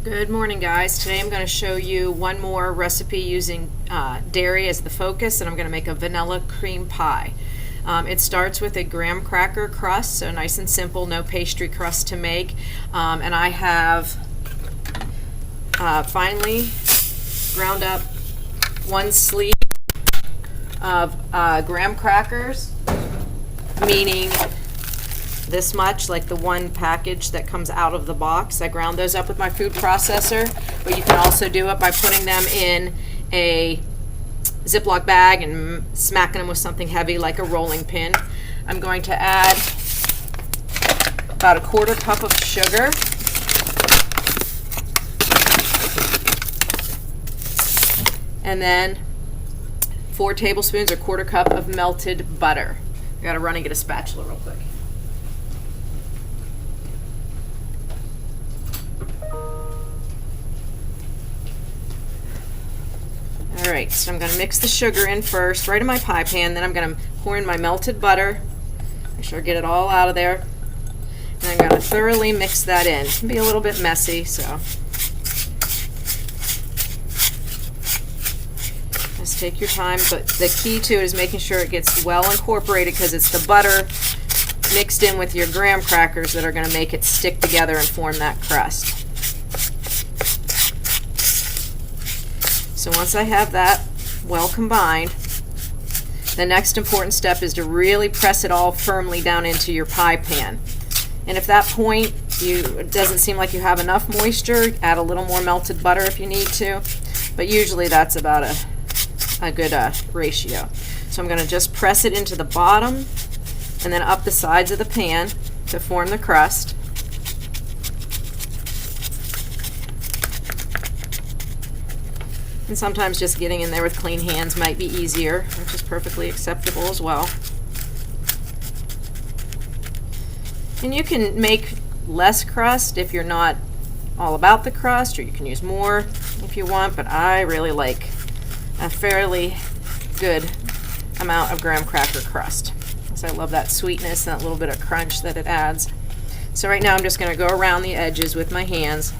Good morning, guys. Today I'm going to show you one more recipe using dairy as the focus, and I'm going to make a vanilla cream pie. It starts with a graham cracker crust, so nice and simple, no pastry crust to make. And I have finely ground up 1 sleeve of graham crackers, meaning this much, like the one package that comes out of the box. I ground those up with my food processor, but you can also do it by putting them in a Ziploc bag and smacking them with something heavy like a rolling pin. I'm going to add about 1/4 cup of sugar, and then 4 tablespoons or 1/4 cup of melted butter. I gotta run and get a spatula real quick. Alright, so I'm going to mix the sugar in first, right in my pie pan, then I'm going to pour in my melted butter, make sure I get it all out of there, and I'm going to thoroughly mix that in. It can be a little bit messy, so just take your time, but the key to it is making sure it gets well incorporated, because it's the butter mixed in with your graham crackers that are going to make it stick together and form that crust. So once I have that well combined, the next important step is to really press it all firmly down into your pie pan. And if that point it doesn't seem like you have enough moisture, add a little more melted butter if you need to. But usually that's about a good ratio. So I'm going to just press it into the bottom and then up the sides of the pan to form the crust. And sometimes just getting in there with clean hands might be easier, which is perfectly acceptable as well. And you can make less crust if you're not all about the crust, or you can use more if you want, but I really like a fairly good amount of graham cracker crust, because I love that sweetness and that little bit of crunch that it adds. So right now I'm just going to go around the edges with my hands.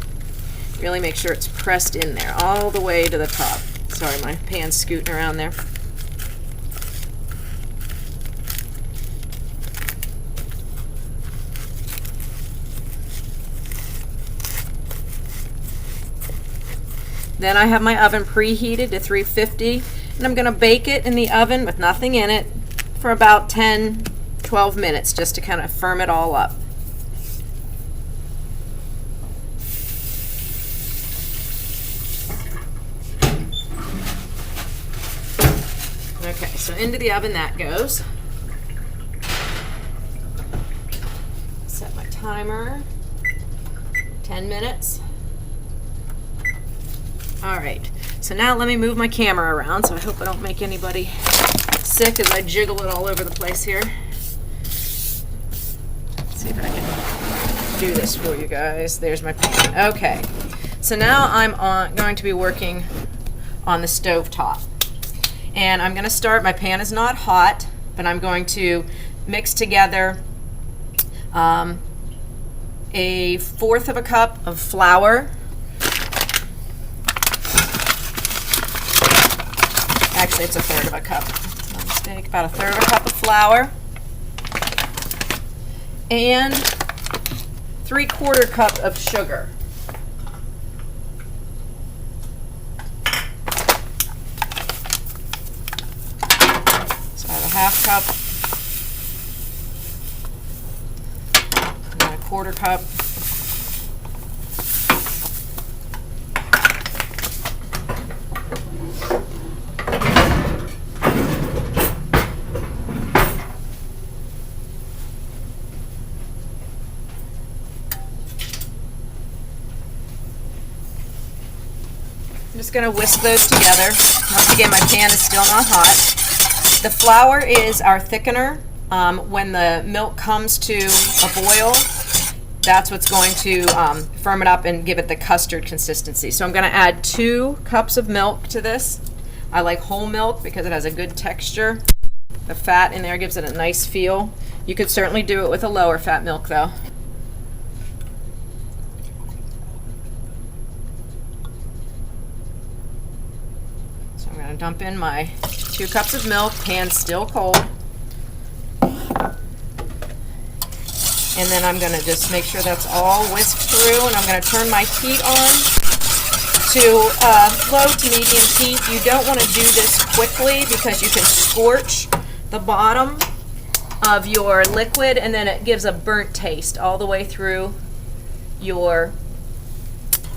Really make sure it's pressed in there all the way to the top. Sorry, my pan's scooting around there. Then I have my oven preheated to 350, and I'm going to bake it in the oven with nothing in it for about 10-12 minutes, just to kind of firm it all up. Okay, so into the oven that goes. Set my timer, 10 minutes. All right, so now let me move my camera around, so I hope I don't make anybody sick as I jiggle it all over the place here. Let's see if I can do this for you guys. There's my pan. Okay, so now I'm going to be working on the stove top. And I'm going to start, my pan is not hot, but I'm going to mix together a 1/4 of a cup of flour. Actually, it's 1/3 of a cup. That's my mistake. About 1/3 of a cup of flour. And 3/4 cup of sugar. Half cup, and then 1/4 cup. I'm just going to whisk those together. Once again, my pan is still not hot. The flour is our thickener. When the milk comes to a boil, that's what's going to firm it up and give it the custard consistency. So I'm going to add 2 cups of milk to this. I like whole milk because it has a good texture. The fat in there gives it a nice feel. You could certainly do it with a lower fat milk though. going to dump in my 2 cups of milk, pan still cold. And then I'm going to just make sure that's all whisked through, and I'm going to turn my heat on to low to medium heat. You don't want to do this quickly because you can scorch the bottom of your liquid, and then it gives a burnt taste all the way through your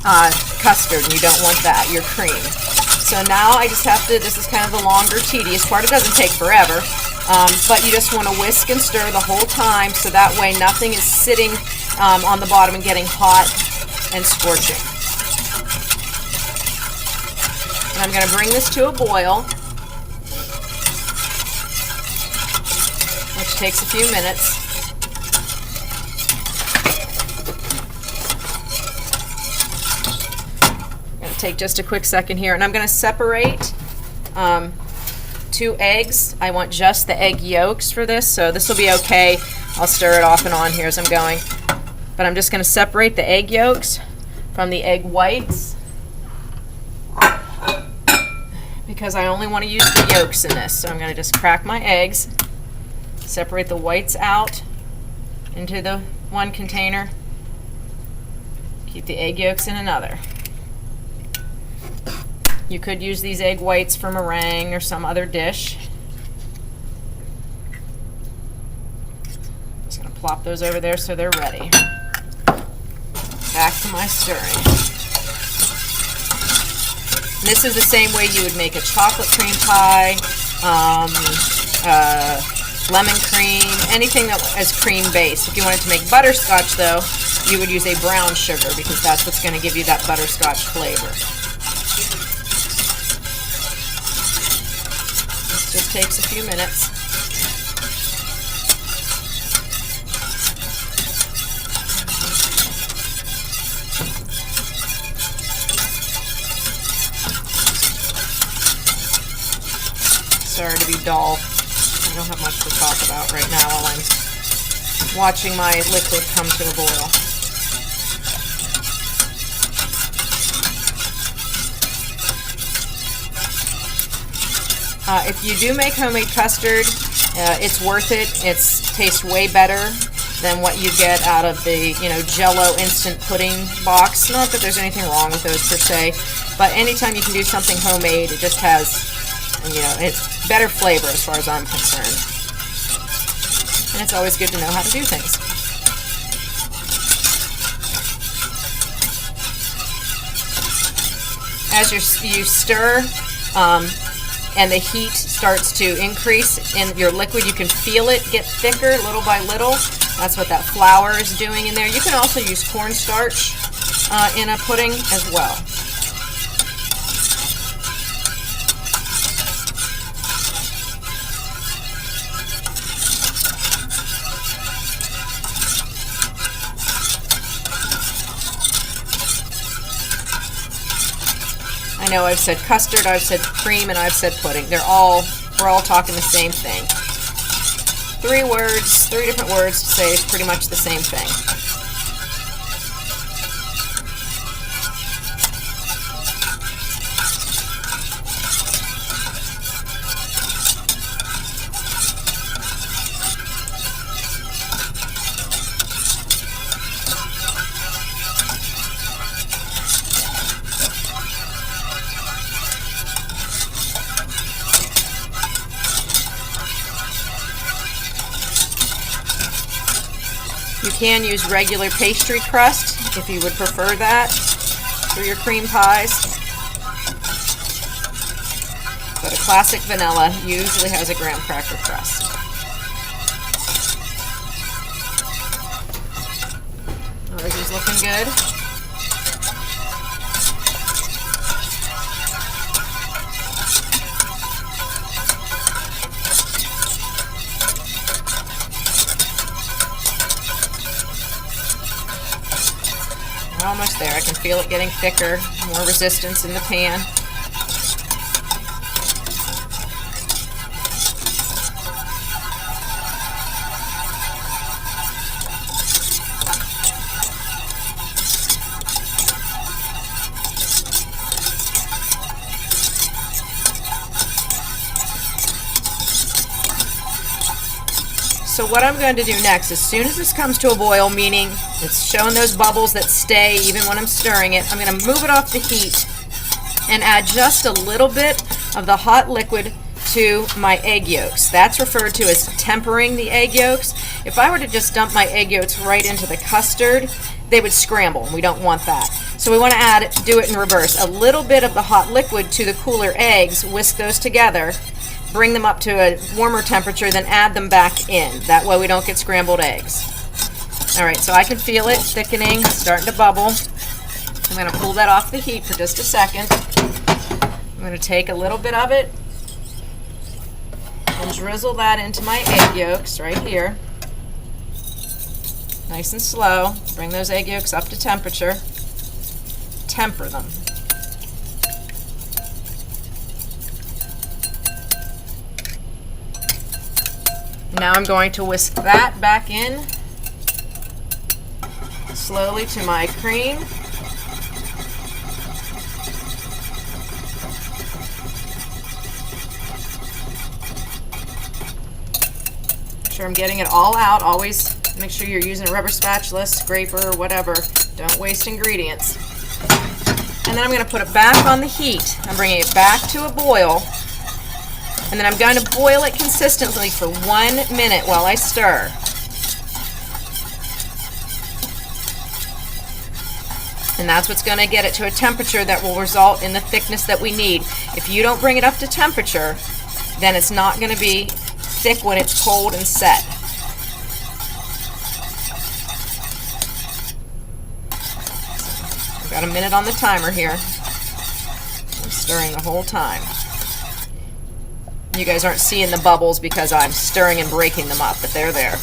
custard, and you don't want that, your cream. So now I just have to, this is kind of the longer, tedious part. It doesn't take forever, but you just want to whisk and stir the whole time so that way nothing is sitting on the bottom and getting hot and scorching. And I'm going to bring this to a boil, which takes a few minutes. Take just a quick second here, and I'm going to separate 2 eggs. I want just the egg yolks for this, so this will be okay. I'll stir it off and on here as I'm going, but I'm just going to separate the egg yolks from the egg whites because I only want to use the yolks in this. So I'm going to just crack my eggs, separate the whites out into the one container, keep the egg yolks in another. You could use these egg whites for meringue or some other dish. Just going to plop those over there so they're ready. Back to my stirring. And this is the same way you would make a chocolate cream pie, lemon cream, anything that is cream based. If you wanted to make butterscotch though, you would use a brown sugar because that's what's going to give you that butterscotch flavor. Just takes a few minutes. Sorry to be dull. I don't have much to talk about right now while I'm watching my liquid come to a boil. If you do make homemade custard, it's worth it. It tastes way better than what you get out of the, Jell-O instant pudding box. Not that there's anything wrong with those per se, but anytime you can do something homemade, it just has, it's better flavor as far as I'm concerned. And it's always good to know how to do things. As you stir, and the heat starts to increase in your liquid, you can feel it get thicker little by little. That's what that flour is doing in there. You can also use cornstarch in a pudding as well. I know I've said custard, I've said cream, and I've said pudding. We're all talking the same thing. 3 different words to say pretty much the same thing. You can use regular pastry crust if you would prefer that for your cream pies. But a classic vanilla usually has a graham cracker crust. Ours is looking good. Almost there. I can feel it getting thicker, more resistance in the pan. So what I'm going to do next, as soon as this comes to a boil, meaning it's showing those bubbles that stay even when I'm stirring it, I'm going to move it off the heat and add just a little bit of the hot liquid to my egg yolks. That's referred to as tempering the egg yolks. If I were to just dump my egg yolks right into the custard, they would scramble, and we don't want that. So we want to do it in reverse. A little bit of the hot liquid to the cooler eggs, whisk those together, bring them up to a warmer temperature, then add them back in. That way we don't get scrambled eggs. All right, so I can feel it thickening, starting to bubble. I'm going to pull that off the heat for just a second. I'm going to take a little bit of it and drizzle that into my egg yolks right here. Nice and slow. Bring those egg yolks up to temperature. Temper them. Now I'm going to whisk that back in slowly to my cream. Make sure I'm getting it all out. Always make sure you're using a rubber spatula, scraper, or whatever. Don't waste ingredients. And then I'm going to put it back on the heat. I'm bringing it back to a boil. And then I'm going to boil it consistently for 1 minute while I stir. And that's what's going to get it to a temperature that will result in the thickness that we need. If you don't bring it up to temperature, then it's not going to be thick when it's cold and set. I've got a minute on the timer here. I'm stirring the whole time. You guys aren't seeing the bubbles because I'm stirring and breaking them up, but they're there.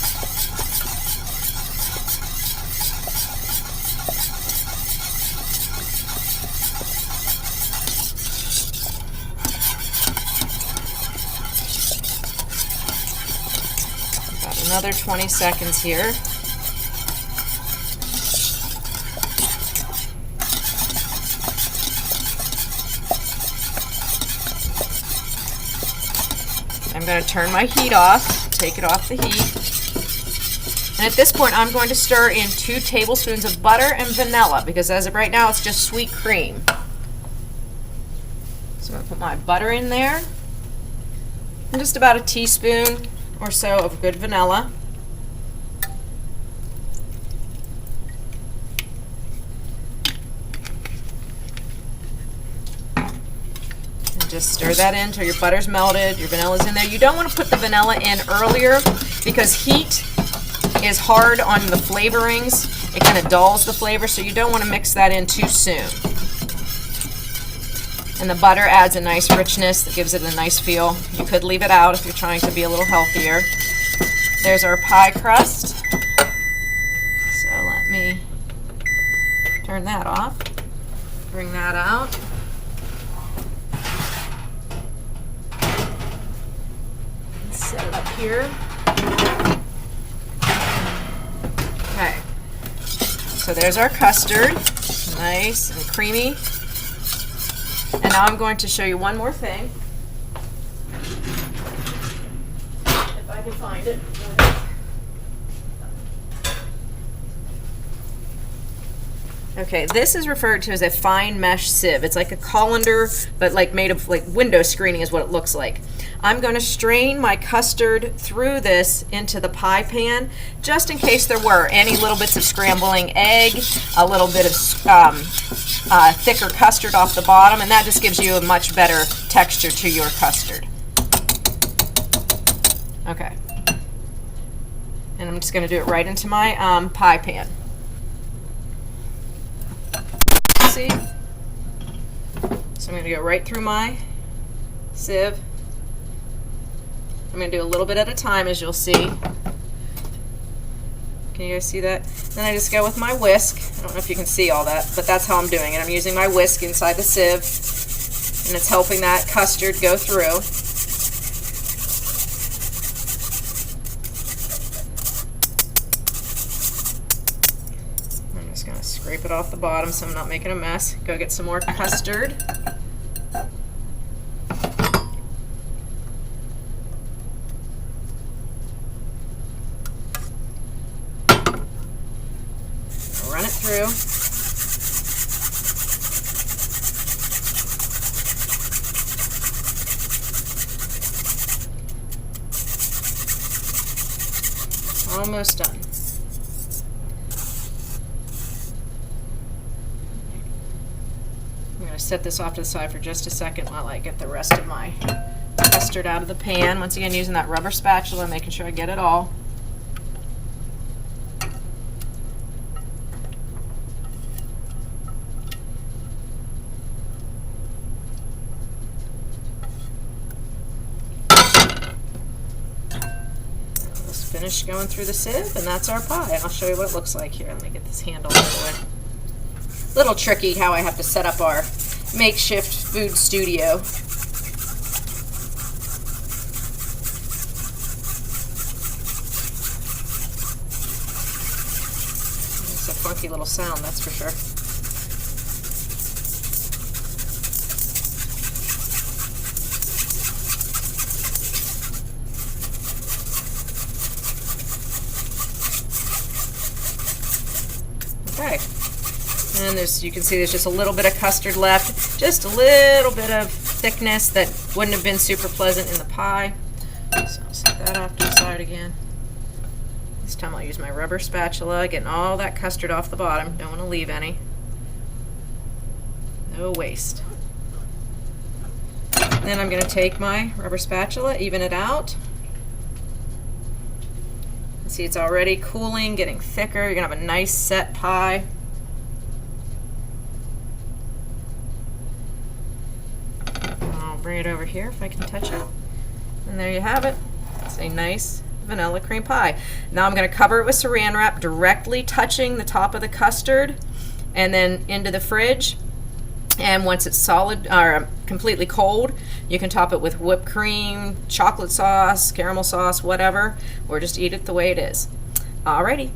About another 20 seconds here. I'm going to turn my heat off, take it off the heat. And at this point, I'm going to stir in 2 tablespoons of butter and vanilla, because as of right now, it's just sweet cream. So I'm going to put my butter in there, and just about a teaspoon or so of good vanilla. Just stir that in until your butter's melted, your vanilla's in there. You don't want to put the vanilla in earlier because heat is hard on the flavorings. It kind of dulls the flavor, so you don't want to mix that in too soon. And the butter adds a nice richness that gives it a nice feel. You could leave it out if you're trying to be a little healthier. There's our pie crust. So let me turn that off. Bring that out. Set it up here. Okay, so there's our custard, nice and creamy. And now I'm going to show you one more thing, if I can find it. Okay, this is referred to as a fine mesh sieve. It's like a colander, but like made of like window screening is what it looks like. I'm going to strain my custard through this into the pie pan, just in case there were any little bits of scrambling egg, a little bit of thicker custard off the bottom, and that just gives you a much better texture to your custard. Okay. And I'm just going to do it right into my pie pan. See? So I'm going to go right through my sieve. I'm going to do a little bit at a time, as you'll see. Can you guys see that? Then I just go with my whisk. I don't know if you can see all that, but that's how I'm doing it. I'm using my whisk inside the sieve, and it's helping that custard go through. I'm just going to scrape it off the bottom so I'm not making a mess. Go get some more custard. through. Almost done. I'm going to set this off to the side for just a second while I get the rest of my custard out of the pan. Once again, using that rubber spatula, making sure I get it all. Finish going through the sieve, and that's our pie. And I'll show you what it looks like here. Let me get this handle out of the way. Little tricky how I have to set up our makeshift food studio. It's a funky little sound, that's for sure. Okay, and you can see there's just a little bit of custard left, just a little bit of thickness that wouldn't have been super pleasant in the pie. So I'll set that off to the side again. This time I'll use my rubber spatula, getting all that custard off the bottom. Don't want to leave any. No waste. Then I'm going to take my rubber spatula, even it out. See, it's already cooling, getting thicker. You're going to have a nice set pie. I'll bring it over here if I can touch it. And there you have it. It's a nice vanilla cream pie. Now I'm going to cover it with saran wrap, directly touching the top of the custard, and then into the fridge. And once it's solid or completely cold, you can top it with whipped cream, chocolate sauce, caramel sauce, whatever, or just eat it the way it is. Alrighty.